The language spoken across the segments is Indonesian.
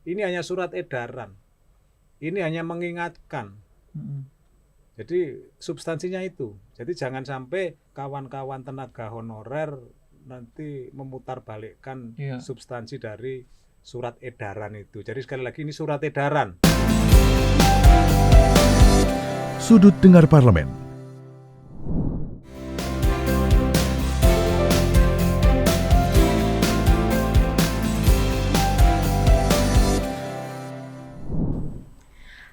Ini hanya surat edaran. Ini hanya mengingatkan. Jadi substansinya itu. Jadi jangan sampai kawan-kawan tenaga honorer nanti memutarbalikkan substansi dari surat edaran itu. Jadi sekali lagi ini surat edaran. Sudut Dengar Parlemen.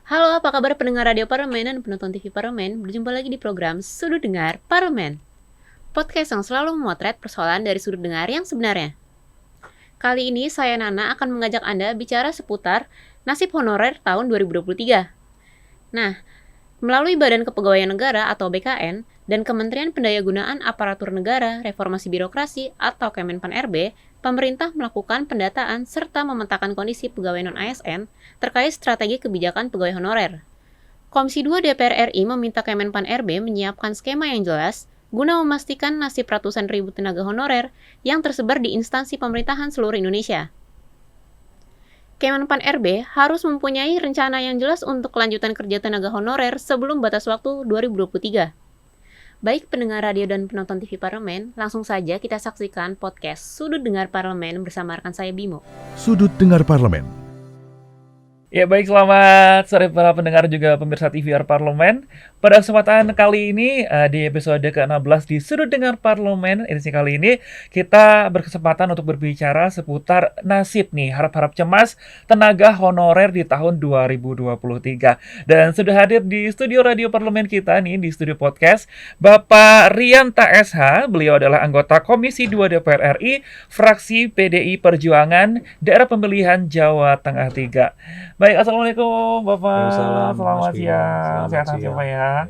Halo, apa kabar pendengar Radio Parlemen dan penonton TV Parlemen? Berjumpa lagi di program Sudut Dengar Parlemen, podcast yang selalu memotret persoalan dari sudut dengar yang sebenarnya. Kali ini saya Nana akan mengajak Anda bicara seputar nasib honorer tahun 2023. Nah, melalui Badan Kepegawaian Negara atau BKN dan Kementerian Pendayagunaan Aparatur Negara Reformasi Birokrasi atau Kemenpan-RB, pemerintah melakukan pendataan serta memetakan kondisi pegawai non-ASN terkait strategi kebijakan pegawai honorer. Komisi 2 DPR RI meminta Kemenpan-RB menyiapkan skema yang jelas guna memastikan nasib ratusan ribu tenaga honorer yang tersebar di instansi pemerintahan seluruh Indonesia. Kemenpan-RB harus mempunyai rencana yang jelas untuk kelanjutan kerja tenaga honorer sebelum batas waktu 2023. Baik pendengar radio dan penonton TV Parlemen, langsung saja kita saksikan podcast Sudut Dengar Parlemen bersama rekan saya Bimo. Sudut Dengar Parlemen. Ya baik, selamat sore para pendengar juga pemirsa TVR Parlemen. Pada kesempatan kali ini di episode ke-16 di Sudut Dengar Parlemen edisi kali ini kita berkesempatan untuk berbicara seputar nasib nih, harap-harap cemas tenaga honorer di tahun 2023. Dan sudah hadir di studio radio Parlemen kita nih, di studio podcast, Bapak Rian TSH. Beliau adalah anggota Komisi 2 DPR RI, fraksi PDI Perjuangan, daerah pemilihan Jawa Tengah 3. Baik, assalamualaikum Bapak. Selamat siang. Sehat Pak ya.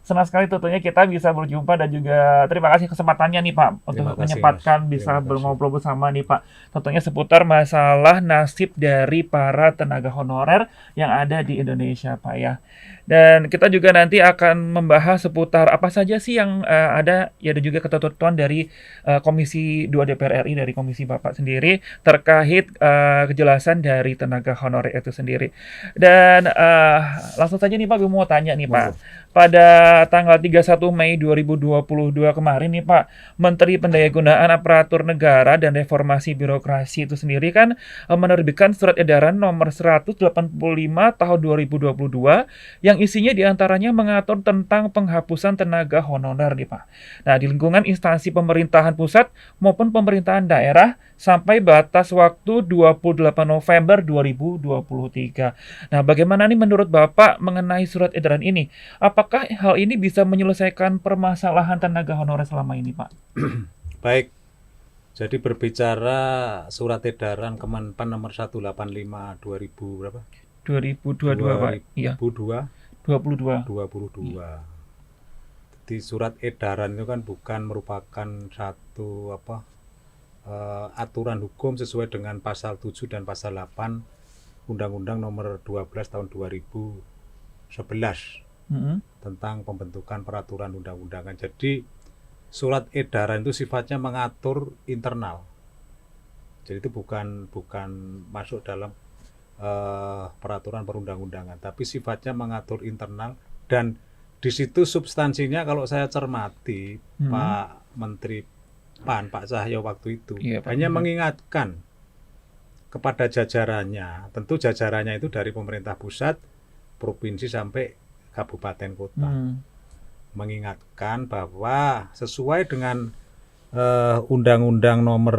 Senang sekali tentunya kita bisa berjumpa dan juga terima kasih kesempatannya nih Pak untuk menyempatkan bisa ngobrol bersama nih Pak. Tentunya seputar masalah nasib dari para tenaga honorer yang ada di Indonesia Pak ya. Dan kita juga nanti akan membahas seputar apa saja sih yang ada ya, dan juga ketentuan dari Komisi 2 DPR RI dari Komisi Bapak sendiri terkait kejelasan dari tenaga honorer itu sendiri. Dan langsung saja nih Pak, gue mau tanya nih Pak. Pada tanggal 31 Mei 2022 kemarin nih Pak, Menteri Pendayagunaan Aparatur Negara dan Reformasi Birokrasi itu sendiri kan menerbitkan surat edaran nomor 185 tahun 2022 yang isinya diantaranya mengatur tentang penghapusan tenaga honorer nih Pak. Nah, di lingkungan instansi pemerintahan pusat maupun pemerintahan daerah sampai batas waktu 28 November 2023. Nah, bagaimana nih menurut Bapak mengenai surat edaran ini? Apakah hal ini bisa menyelesaikan permasalahan tenaga honorer selama ini, Pak? Baik. Jadi berbicara surat edaran Kemenpan nomor 185 2000 berapa? 2022, Pak. Iya. 22. Jadi surat edaran itu kan bukan merupakan satu aturan hukum sesuai dengan pasal 7 dan pasal 8 Undang-Undang nomor 12 tahun 2011 tentang pembentukan peraturan undang-undangan. Jadi surat edaran itu sifatnya mengatur internal. Jadi itu bukan masuk dalam peraturan perundang-undangan, tapi sifatnya mengatur internal. Dan di situ substansinya kalau saya cermati Pak Menteri PAN, Pak Cahyo waktu itu hanya mengingatkan kepada jajarannya, tentu jajarannya itu dari pemerintah pusat, provinsi sampai kabupaten kota, mengingatkan bahwa sesuai dengan Undang-Undang nomor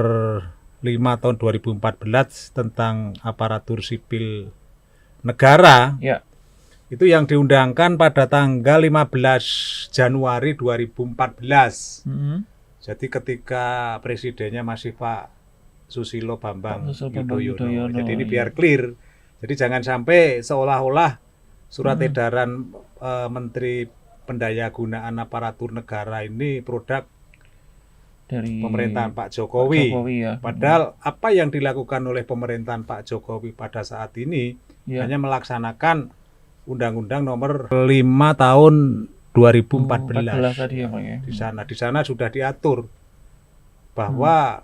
5 tahun 2014 tentang aparatur sipil negara, itu yang diundangkan pada tanggal 15 Januari 2014. Jadi ketika presidennya masih Pak Susilo Bambang Yudhoyono. Jadi ini biar clear. Jadi jangan sampai seolah-olah surat edaran Menteri Pendayagunaan Aparatur Negara ini produk dari pemerintahan Pak Jokowi. Padahal apa yang dilakukan oleh pemerintahan Pak Jokowi pada saat ini hanya melaksanakan Undang-Undang nomor 5 tahun 2014 tadi ya Pak ya. Di sana sudah diatur bahwa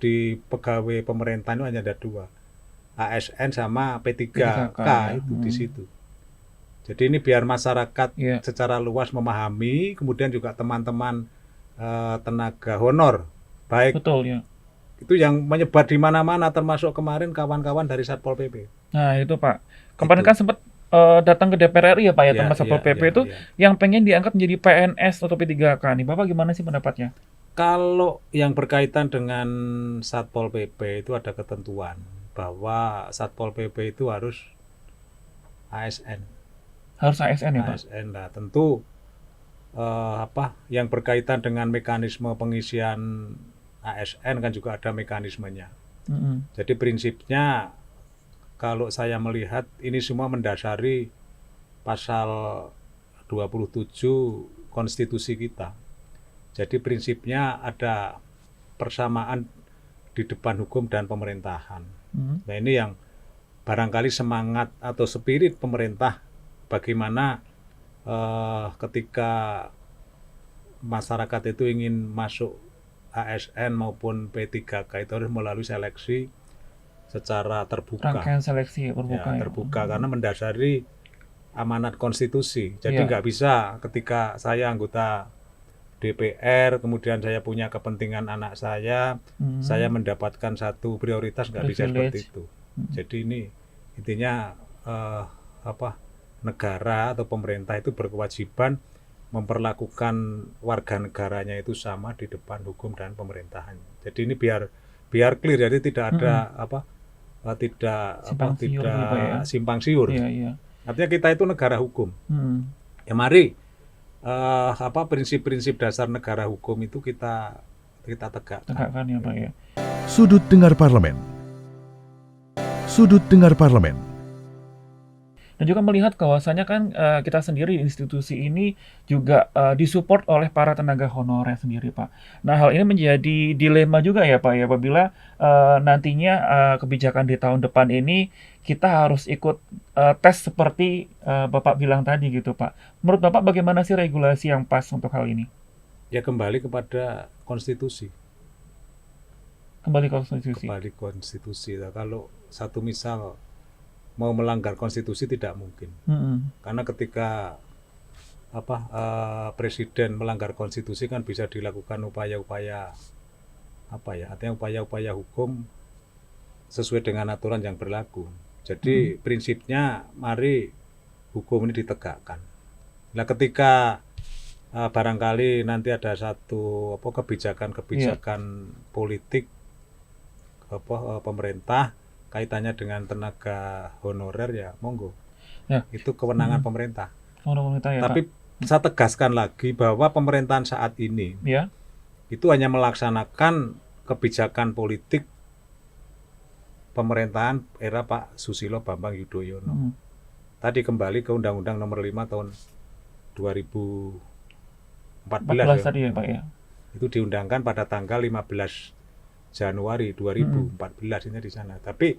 di pegawai pemerintahan itu hanya ada 2, ASN sama P3K P3K, ya. itu di situ. Jadi ini biar masyarakat Iya. secara luas memahami, kemudian juga teman-teman tenaga honor, baik Betul ya. itu yang menyebar di mana-mana, termasuk kemarin kawan-kawan dari Satpol PP. Nah itu Pak, kemarin Itu. kan sempat datang ke DPR RI ya Pak ya, Ya, teman Satpol ya, PP ya, itu ya. yang pengen diangkat menjadi PNS atau P3K nih. Bapak gimana sih pendapatnya? Kalau yang berkaitan dengan Satpol PP itu ada ketentuan bahwa Satpol PP itu harus ASN. Harus ASN ya Pak? ASN lah, tentu yang berkaitan dengan mekanisme pengisian ASN kan juga ada mekanismenya. Mm-mm. Jadi prinsipnya kalau saya melihat ini semua mendasari pasal 27 konstitusi kita. Jadi prinsipnya ada persamaan di depan hukum dan pemerintahan. Mm. Nah ini yang barangkali semangat atau spirit pemerintah bagaimana ketika masyarakat itu ingin masuk ASN maupun P3K itu harus melalui seleksi secara terbuka. Rangkaian seleksi terbuka ya. Terbuka karena mendasari amanat konstitusi. Jadi Iya. nggak bisa ketika saya anggota DPR, kemudian saya punya kepentingan anak saya mendapatkan satu prioritas, nggak bisa seperti Privilege. itu. Jadi ini intinya negara atau pemerintah itu berkewajiban memperlakukan warga negaranya itu sama di depan hukum dan pemerintahan. Jadi ini biar clear, jadi tidak ada Simpang siur gitu, Pak, ya. simpang siur. Iya, iya. Artinya kita itu negara hukum. Hmm. Ya mari prinsip-prinsip dasar negara hukum itu kita tegakkan. Tegakkan ya Pak ya. Sudut Dengar Parlemen. Sudut Dengar Parlemen. Dan juga melihat bahwasanya kan kita sendiri institusi ini juga disupport oleh para tenaga honorer sendiri Pak. Nah hal ini menjadi dilema juga ya Pak ya, apabila nantinya kebijakan di tahun depan ini kita harus ikut tes seperti Bapak bilang tadi gitu Pak. Menurut Bapak bagaimana sih regulasi yang pas untuk hal ini? Ya kembali kepada konstitusi. Kembali ke konstitusi. Kembali konstitusi. Nah, kalau satu misal mau melanggar konstitusi tidak mungkin. Karena ketika presiden melanggar konstitusi kan bisa dilakukan upaya-upaya artinya upaya-upaya hukum sesuai dengan aturan yang berlaku. Jadi prinsipnya mari hukum ini ditegakkan. Nah ketika barangkali nanti ada satu kebijakan politik pemerintah kaitannya dengan tenaga honorer ya monggo. Ya. Itu kewenangan pemerintah. Pemerintah ya Tapi Pak. saya tegaskan lagi bahwa pemerintahan saat ini Ya. itu hanya melaksanakan kebijakan politik pemerintahan era Pak Susilo Bambang Yudhoyono. Tadi kembali ke Undang-Undang Nomor 5 tahun 2014 tadi ya Pak ya. Itu diundangkan pada tanggal 15 Januari 2014 ini di sana. Tapi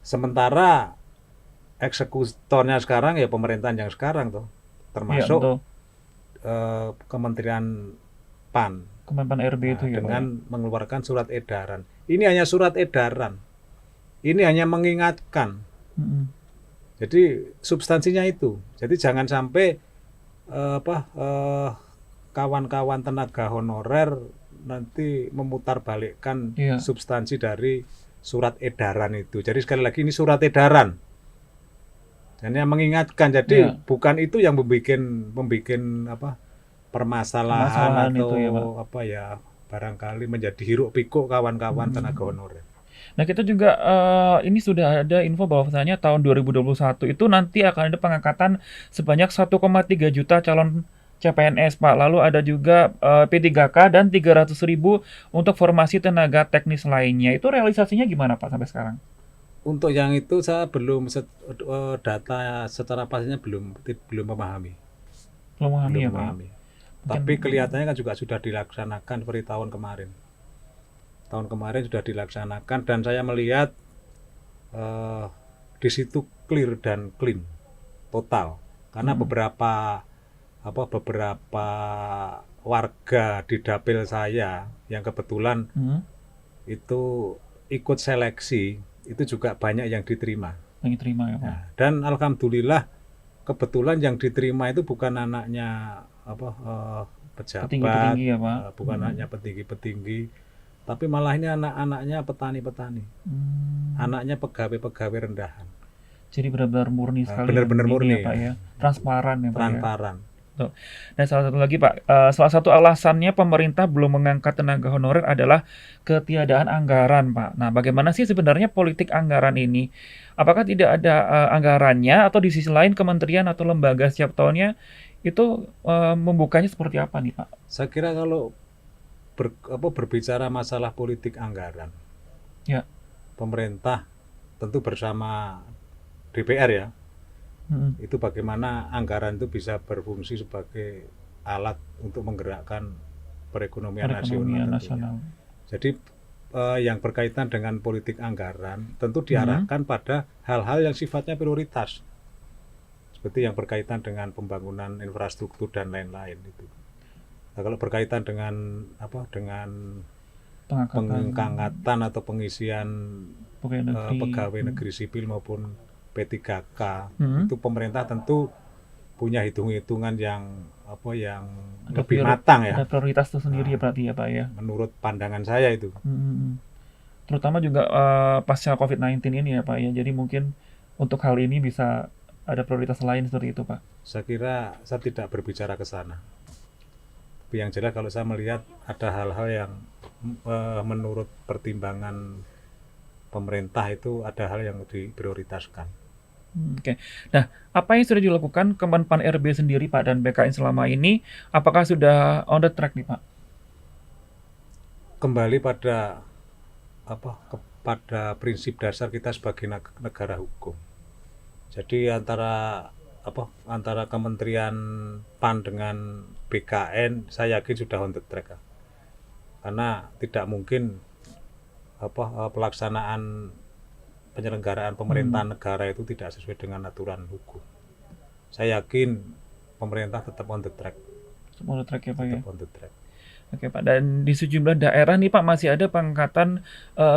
sementara eksekutornya sekarang ya pemerintahan yang sekarang tuh, termasuk betul. Kementerian PAN. Kemenpan RB itu ya Pak. Dengan mengeluarkan surat edaran. Ini hanya surat edaran. Ini hanya mengingatkan. Jadi substansinya itu. Jadi jangan sampai kawan-kawan tenaga honorer nanti memutarbalikkan substansi dari surat edaran itu. Jadi sekali lagi ini surat edaran. Dan yang mengingatkan. Jadi bukan itu yang membuat permasalahan atau itu ya, barangkali menjadi hiruk pikuk kawan-kawan tenaga honorer. Nah kita juga ini sudah ada info bahwasanya tahun 2021 itu nanti akan ada pengangkatan sebanyak 1,3 juta calon CPNS Pak. Lalu ada juga P3K dan 300.000 untuk formasi tenaga teknis lainnya. Itu realisasinya gimana Pak sampai sekarang? Untuk yang itu saya belum data secara pastinya belum memahami. Belum memahami ya Pak. Tapi kelihatannya kan juga sudah dilaksanakan seperti tahun kemarin. Tahun kemarin sudah dilaksanakan dan saya melihat di situ clear dan clean total. Karena beberapa warga di dapil saya yang kebetulan itu ikut seleksi itu juga banyak yang diterima. Yang diterima ya Pak. Nah, dan alhamdulillah kebetulan yang diterima itu bukan anaknya pejabat, Petinggi-petinggi ya Pak. bukan anaknya petinggi-petinggi, tapi malah ini anak-anaknya petani-petani, anaknya pegawai-pegawai rendahan. Jadi benar-benar murni sekali. Benar-benar ini murni ya Pak ya. Transparan ya Pak. Ya. Transparan. Dan salah satu lagi Pak, salah satu alasannya pemerintah belum mengangkat tenaga honorer adalah ketiadaan anggaran Pak. Nah, bagaimana sih sebenarnya politik anggaran ini? Apakah tidak ada anggarannya atau di sisi lain kementerian atau lembaga setiap tahunnya itu membukanya seperti apa nih Pak? Saya kira kalau berbicara masalah politik anggaran, Ya. pemerintah tentu bersama DPR ya, itu bagaimana anggaran itu bisa berfungsi sebagai alat untuk menggerakkan perekonomian nasional. Jadi yang berkaitan dengan politik anggaran tentu diarahkan pada hal-hal yang sifatnya prioritas, seperti yang berkaitan dengan pembangunan infrastruktur dan lain-lain itu. Nah, kalau berkaitan dengan pengangkatan atau pengisian pegawai negeri sipil maupun P3K, itu pemerintah tentu punya hitung-hitungan yang lebih matang ya. Ada prioritas tersendiri ya berarti ya Pak ya. Menurut pandangan saya itu. Terutama juga pasca COVID-19 ini ya Pak ya. Jadi mungkin untuk hal ini bisa ada prioritas lain seperti itu Pak. Saya kira saya tidak berbicara ke sana. Tapi yang jelas kalau saya melihat ada hal-hal yang menurut pertimbangan pemerintah itu ada hal yang diprioritaskan. Oke. Nah, apa yang sudah dilakukan Kemenpan RB sendiri Pak dan BKN selama ini? Apakah sudah on the track nih Pak? Kembali pada prinsip dasar kita sebagai negara hukum. Jadi antara Kementerian PAN dengan BKN saya yakin sudah on the track. Karena tidak mungkin pelaksanaan penyelenggaraan pemerintahan negara itu tidak sesuai dengan aturan hukum. Saya yakin pemerintah tetap on the track. On the track ya Pak ya. On the track. Oke Pak, dan di sejumlah daerah nih Pak masih ada pengangkatan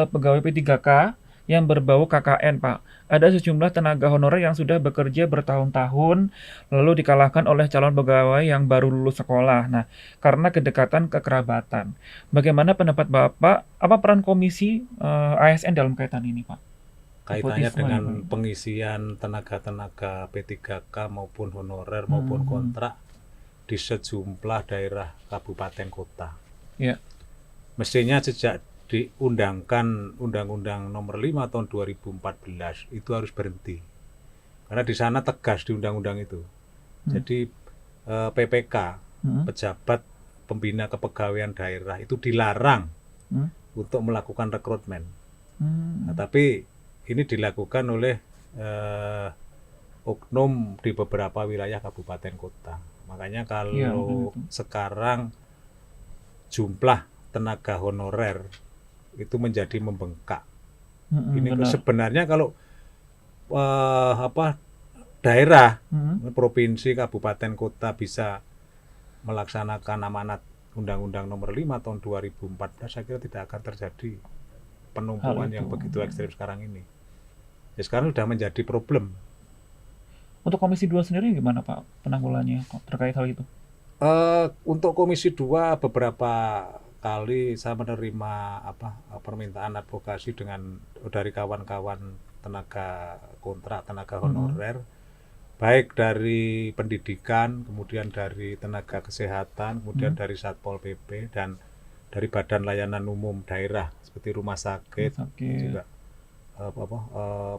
pegawai P3K yang berbau KKN Pak. Ada sejumlah tenaga honorer yang sudah bekerja bertahun-tahun lalu dikalahkan oleh calon pegawai yang baru lulus sekolah. Nah, karena kedekatan kekerabatan. Bagaimana pendapat Bapak? Apa peran komisi ASN dalam kaitan ini Pak? Kaitannya dengan pengisian tenaga-tenaga P3K maupun honorer maupun kontrak di sejumlah daerah kabupaten kota. Ya. Mestinya sejak diundangkan Undang-Undang Nomor 5 tahun 2014 itu harus berhenti. Karena di sana tegas di undang-undang itu. Jadi PPK, pejabat pembina kepegawaian daerah itu dilarang untuk melakukan rekrutmen. Nah, tapi ini dilakukan oleh oknum di beberapa wilayah kabupaten kota. Makanya kalau sekarang jumlah tenaga honorer itu menjadi membengkak. Ini sebenarnya kalau daerah, provinsi, kabupaten, kota bisa melaksanakan amanat Undang-Undang Nomor 5 tahun 2014, saya kira tidak akan terjadi penumpukan yang begitu ekstrim sekarang ini. Ya, sekarang sudah menjadi problem. Untuk Komisi 2 sendiri gimana Pak penanggulannya terkait hal itu? Untuk Komisi 2 beberapa kali saya menerima permintaan advokasi dari kawan-kawan tenaga kontrak, tenaga honorer, baik dari pendidikan, kemudian dari tenaga kesehatan, kemudian dari Satpol PP dan dari Badan Layanan Umum Daerah seperti rumah sakit. Juga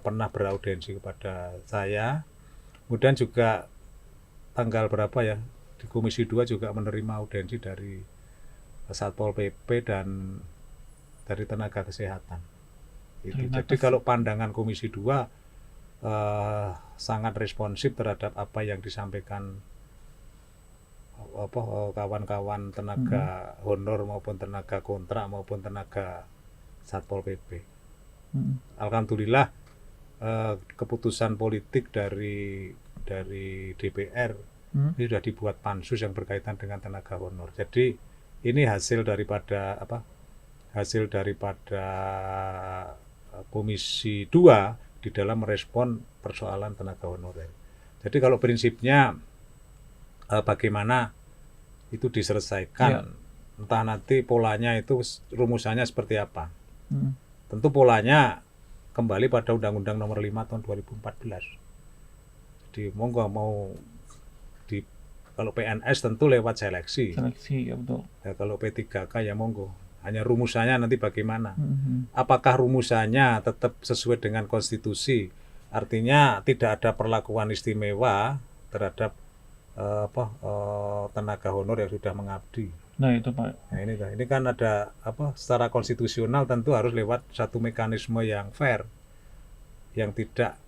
pernah beraudiensi kepada saya. Kemudian juga tanggal berapa ya di Komisi 2 juga menerima audiensi dari Satpol PP dan dari tenaga kesehatan. Jadi kalau pandangan Komisi 2 sangat responsif terhadap apa yang disampaikan kawan-kawan tenaga honor maupun tenaga kontrak maupun tenaga Satpol PP. Alhamdulillah keputusan politik dari DPR ini sudah dibuat pansus yang berkaitan dengan tenaga honor. Jadi ini hasil daripada Komisi 2 di dalam merespon persoalan tenaga honorer. Jadi kalau prinsipnya bagaimana itu diselesaikan, entah nanti polanya itu rumusannya seperti apa. Tentu polanya kembali pada Undang-Undang Nomor 5 Tahun 2014. Jadi monggo mau kalau PNS tentu lewat seleksi. Seleksi, ya betul. Ya, kalau P3K ya monggo. Hanya rumusannya nanti bagaimana. Apakah rumusannya tetap sesuai dengan konstitusi? Artinya tidak ada perlakuan istimewa terhadap tenaga honor yang sudah mengabdi. Nah itu Pak. Nah, ini kan ada secara konstitusional tentu harus lewat satu mekanisme yang fair, yang tidak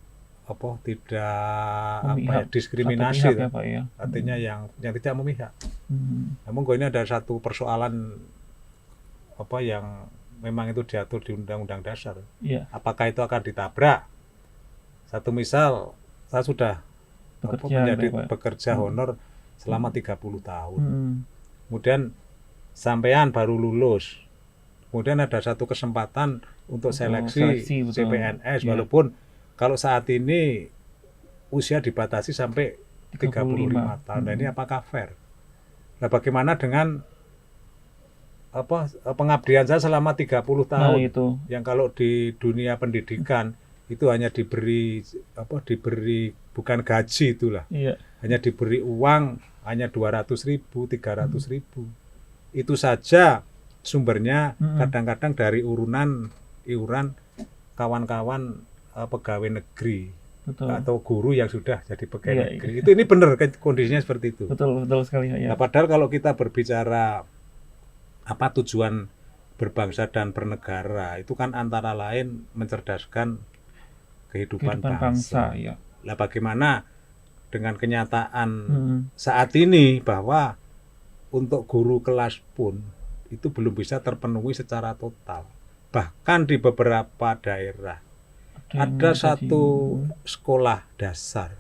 diskriminasi, pihak, ya, Pak, ya. artinya yang tidak memihak. Namun ini ada satu persoalan yang memang itu diatur di Undang-Undang Dasar. Apakah itu akan ditabrak? Satu misal saya sudah bekerja honor selama 30 tahun. Kemudian sampean baru lulus. Kemudian ada satu kesempatan untuk seleksi CPNS, walaupun kalau saat ini usia dibatasi sampai 35 tahun. Nah, ini apakah fair? Nah, bagaimana dengan pengabdian saya selama 30 tahun? Itu. Yang kalau di dunia pendidikan itu hanya diberi bukan gaji itulah. Hanya diberi uang hanya 200.000, 300.000. Itu saja sumbernya kadang-kadang dari iuran kawan-kawan pegawai negeri. Betul. Atau guru yang sudah jadi pegawai negeri. Ini benar kondisinya seperti itu. Betul sekali. Nah, padahal kalau kita berbicara tujuan berbangsa dan bernegara, itu kan antara lain mencerdaskan kehidupan bangsa. Nah, bagaimana dengan kenyataan saat ini bahwa untuk guru kelas pun itu belum bisa terpenuhi secara total. Bahkan di beberapa daerah ada satu sekolah dasar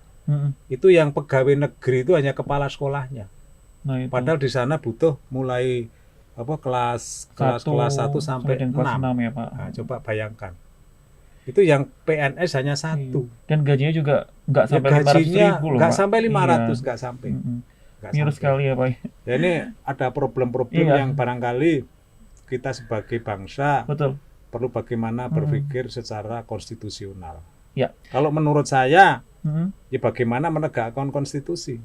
itu yang pegawai negeri itu hanya kepala sekolahnya. Padahal di sana butuh mulai kelas 1 sampai 6 ya, Pak. Nah, coba bayangkan. Itu yang PNS hanya 1. Dan gajinya juga nggak sampai 500.000 loh, nggak sampai 500, Iya. nggak sampai. Miris sekali ya, Pak. Ya, ini ada problem-problem yang barangkali kita sebagai bangsa perlu bagaimana berpikir secara konstitusional. Kalau menurut saya, ya bagaimana menegakkan konstitusi.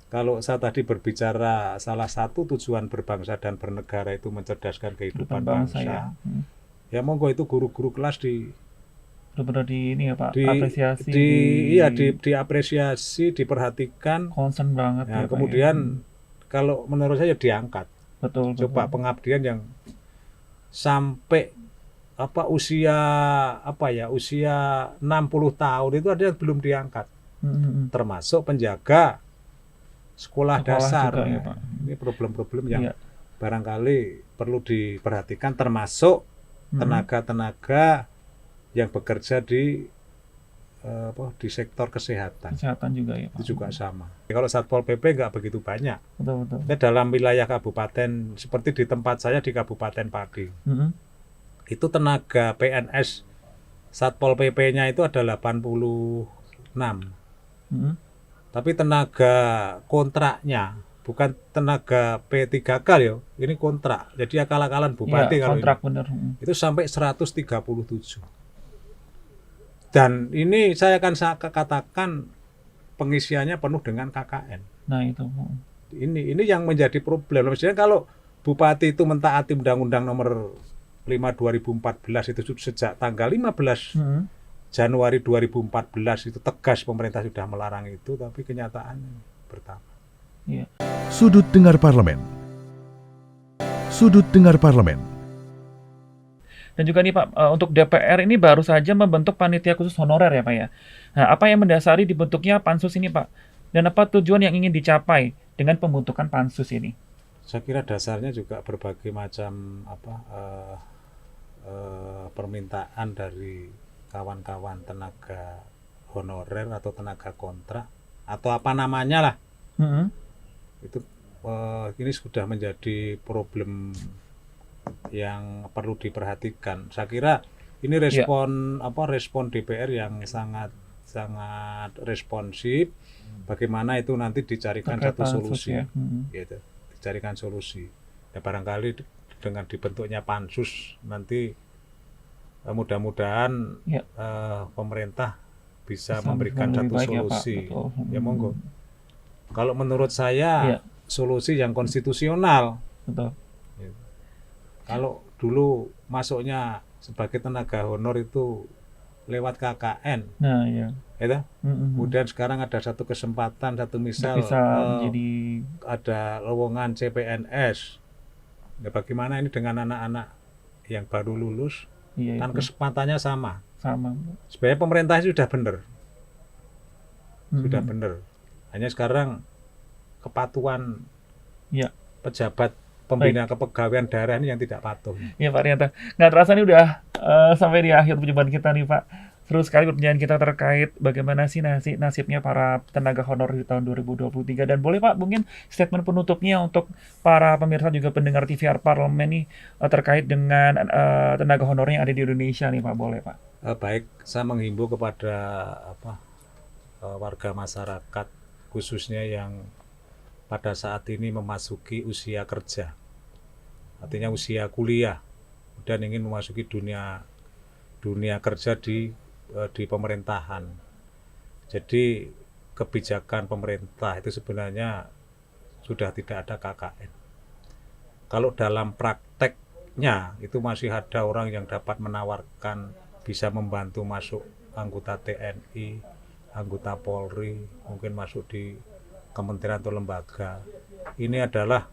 Kalau saya tadi berbicara salah satu tujuan berbangsa dan bernegara itu mencerdaskan kehidupan bangsa, ya monggo itu guru-guru kelas apresiasi, diapresiasi, diperhatikan, concern banget. Nah, kemudian kalau menurut saya diangkat. Coba pengabdian yang sampai usia 60 tahun itu ada yang belum diangkat, termasuk penjaga sekolah dasar. Juga, ya, Pak. Ini problem-problem yang barangkali perlu diperhatikan, termasuk tenaga-tenaga yang bekerja di sektor kesehatan. Juga ya, Pak. Itu juga sama. Kalau Satpol PP nggak begitu banyak. Betul. Dalam wilayah kabupaten seperti di tempat saya di Kabupaten Pati, itu tenaga PNS Satpol PP-nya itu ada 86. Tapi tenaga kontraknya, bukan tenaga P3K yo, ini kontrak. Jadi akal-akalan bupati kalau kontrak ini. Bener. Itu sampai 137. Dan ini saya akan katakan pengisiannya penuh dengan KKN. Nah, itu. Ini yang menjadi problem. Maksudnya kalau bupati itu mentaati Undang-Undang Nomor 5 2014 itu sejak tanggal 15 Januari 2014 itu tegas pemerintah sudah melarang itu, tapi kenyataannya bertambah. Sudut Dengar Parlemen. Sudut Dengar Parlemen. Dan juga nih Pak, untuk DPR ini baru saja membentuk panitia khusus honorer ya Pak ya. Nah, apa yang mendasari dibentuknya pansus ini Pak? Dan apa tujuan yang ingin dicapai dengan pembentukan pansus ini? Saya kira dasarnya juga berbagai macam permintaan dari kawan-kawan tenaga honorer atau tenaga kontrak atau apa namanya lah. Itu ini sudah menjadi problem yang perlu diperhatikan. Saya kira Ini respon DPR yang sangat responsif. Bagaimana itu nanti dicarikan Terkait satu pansus solusi, ya. gitu. Dicarikan solusi. Ya barangkali dengan dibentuknya pansus nanti mudah-mudahan Ya. Pemerintah bisa Bisa memberikan lebih satu baik ya, Pak. solusi. Betul. Ya monggo. Kalau menurut saya Ya. solusi yang konstitusional. Betul. Kalau dulu masuknya sebagai tenaga honor itu lewat KKN, Nah, ya. ya. Mm-mm. Kemudian sekarang ada satu kesempatan, satu misal Bisa jadi ada lowongan CPNS. Ya, bagaimana ini dengan anak-anak yang baru lulus? iya Kan itu. kesempatannya sama. Sama. Sebenarnya pemerintah sudah benar, sudah Mm-mm. benar. Hanya sekarang kepatuhan Ya. pejabat pembina kepegawaian daerah ini yang tidak patuh. Iya Pak Rianta. Nggak terasa nih udah sampai di akhir perjumpaan kita nih Pak. Seru sekali perbincangan kita terkait bagaimana sih nasibnya para tenaga honor di tahun 2023. Dan boleh Pak mungkin statement penutupnya untuk para pemirsa juga pendengar TVR Parlemen nih terkait dengan tenaga honor yang ada di Indonesia nih Pak. Boleh Pak. Baik, saya menghimbau kepada warga masyarakat khususnya yang pada saat ini memasuki usia kerja, artinya usia kuliah, dan ingin memasuki dunia kerja di pemerintahan. Jadi kebijakan pemerintah itu sebenarnya sudah tidak ada KKN. Kalau dalam prakteknya itu masih ada orang yang dapat menawarkan bisa membantu masuk anggota TNI, anggota Polri, mungkin masuk di kementerian atau lembaga. Ini adalah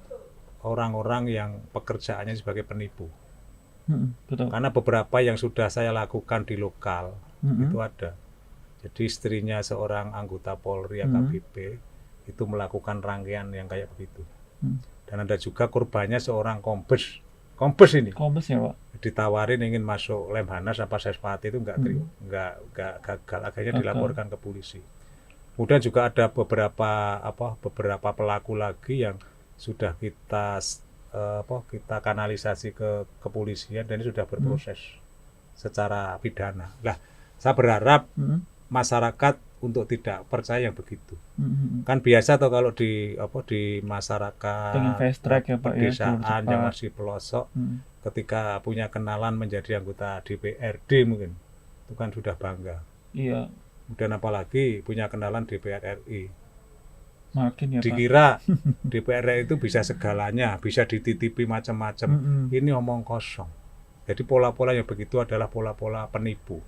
orang-orang yang pekerjaannya sebagai penipu. Betul. Karena beberapa yang sudah saya lakukan di lokal itu ada. Jadi istrinya seorang anggota Polri AKBP itu melakukan rangkaian yang kayak begitu. Dan ada juga korbannya seorang kombes ini. Kombes ya Pak. Ditawarin ingin masuk Lemhanas apa Sespati itu enggak gagal, akhirnya dilaporkan ke polisi. Kemudian juga ada beberapa pelaku lagi yang sudah kita kanalisasi ke kepolisian dan ini sudah berproses secara pidana. Lah, saya berharap masyarakat untuk tidak percaya yang begitu. Kan biasa atau kalau di masyarakat Pengen fast track ya Pak ya. pedesaan yang masih pelosok ketika punya kenalan menjadi anggota DPRD mungkin itu kan sudah bangga. Iya. Kemudian apalagi punya kenalan DPR RI. Makin ya Pak. Dikira DPR RI itu bisa segalanya, bisa dititipi macam-macam. Ini omong kosong. Jadi pola-pola yang begitu adalah pola-pola penipu.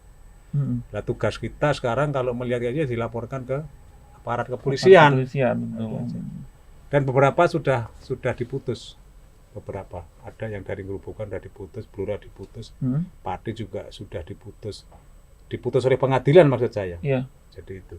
Nah, tugas kita sekarang kalau melihat aja dilaporkan ke aparat kepolisian. Betul. Dan beberapa sudah diputus. Beberapa ada yang dari Gerobokan sudah diputus, Blora diputus, Pati juga sudah diputus oleh pengadilan maksud saya. Iya. Jadi itu.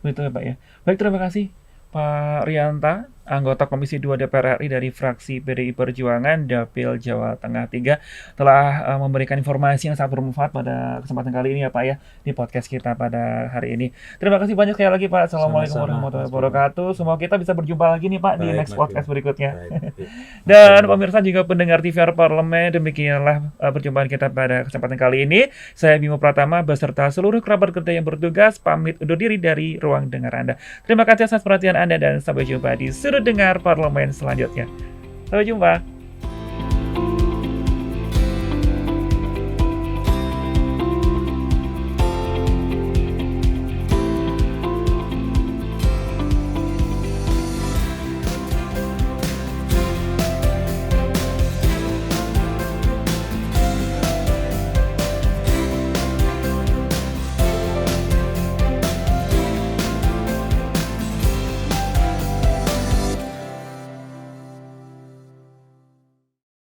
Betul ya Pak ya. Baik, terima kasih Pak Rianta, anggota Komisi 2 DPR RI dari fraksi PDI Perjuangan Dapil Jawa Tengah 3 telah memberikan informasi yang sangat bermanfaat pada kesempatan kali ini ya Pak ya di podcast kita pada hari ini. Terima kasih banyak sekali lagi Pak. Assalamualaikum warahmatullahi wabarakatuh. Semoga kita bisa berjumpa lagi nih Pak di next podcast berikutnya. Dan pemirsa juga pendengar TVR Parlemen, demikianlah perjumpaan kita pada kesempatan kali ini. Saya Bimo Pratama beserta seluruh kerabat kerja yang bertugas pamit undur diri dari ruang dengar Anda. Terima kasih atas perhatian Anda dan sampai jumpa di Sudut Dengar Parlemen selanjutnya. Sampai jumpa.